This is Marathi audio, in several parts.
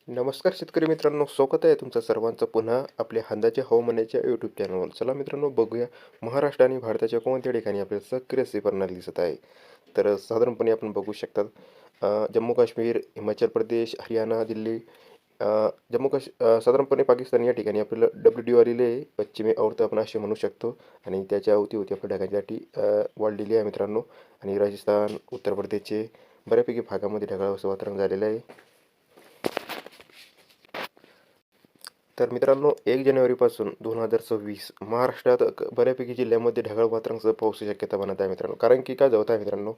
नमस्कार शेतकरी मित्रांनो, स्वागत आहे तुमचं सर्वांचं पुन्हा आपल्या अंदाजे हवामानाच्या यूट्यूब चॅनलवर. चला मित्रांनो, बघूया महाराष्ट्र आणि भारताच्या कोणत्या ठिकाणी आपल्याला सक्रिय अशी प्रणाली दिसत आहे. तर साधारणपणे आपण बघू शकतात, जम्मू काश्मीर, हिमाचल प्रदेश, हरियाणा, दिल्ली, साधारणपणे पाकिस्तान या ठिकाणी आपल्याला WD आलेले आहे. पश्चिमी आवर्त आपण असे म्हणू शकतो. आणि त्याच्या अवतीभोवती आपल्या ढगांची वाढलेली आहे मित्रांनो. आणि राजस्थान, उत्तर प्रदेशचे बऱ्यापैकी भागामध्ये ढगाळ असं वातावरण झालेलं आहे. तर मित्रांनो, 1 जानेवारीपासून 2026 महाराष्ट्रात बऱ्यापैकी जिल्ह्यामध्ये ढगाळ वातावरणासह पावसाची शक्यता बनत आहे मित्रांनो. कारण की काय होत आहे मित्रांनो,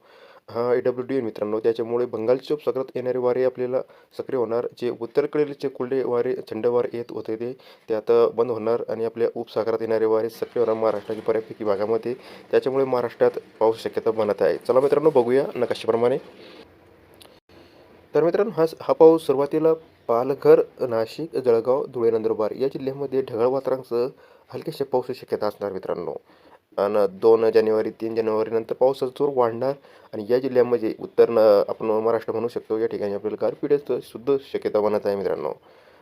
हा AWD मित्रांनो, त्याच्यामुळे बंगालच्या उपसागरात येणारे वारे आपल्याला सक्रिय होणार. जे उत्तरेकडील जे कोरडे वारे, थंड वारे येत होते ते आता बंद होणार आणि आपल्या उपसागरात येणारे वारे सक्रिय होणार महाराष्ट्राच्या बऱ्यापैकी भागामध्ये. त्याच्यामुळे महाराष्ट्रात पाऊस शक्यता बनत आहे. चला मित्रांनो, बघूया नकाशाप्रमाणे. तर मित्रांनो, हा पाऊस सुरुवातीला पालघर, नाशिक, जळगाव, धुळे, नंदुरबार या जिल्ह्यामध्ये ढगाळ वातावरणासह हलक्याशा पावसाची शक्यता असणार मित्रांनो. आणि 2 जानेवारी, 3 जानेवारीनंतर पावसाचा जोर वाढणार. आणि या जिल्ह्यामध्ये आपण महाराष्ट्र म्हणू शकतो, या ठिकाणी आपल्याला गारपिटीचं सुद्धा शक्यता बनत आहे मित्रांनो.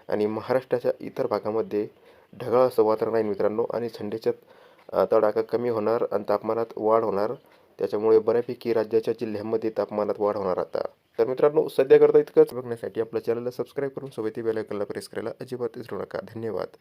आणि महाराष्ट्राच्या इतर भागामध्ये ढगाळ असं वातावरण आहे मित्रांनो. आणि थंडीचा तडाखा कमी होणार आणि तापमानात वाढ होणार. त्याच्यामुळे बऱ्यापैकी राज्याच्या जिल्ह्यांमध्ये तापमानात वाढ होणार आता. तर मित्रांनो, सध्या करता इतकंच. बघण्यासाठी आपल्या चॅनलला सबस्क्राईब करून सोबत बेल आयकॉनला प्रेस करायला अजिबात विसरू नका. धन्यवाद.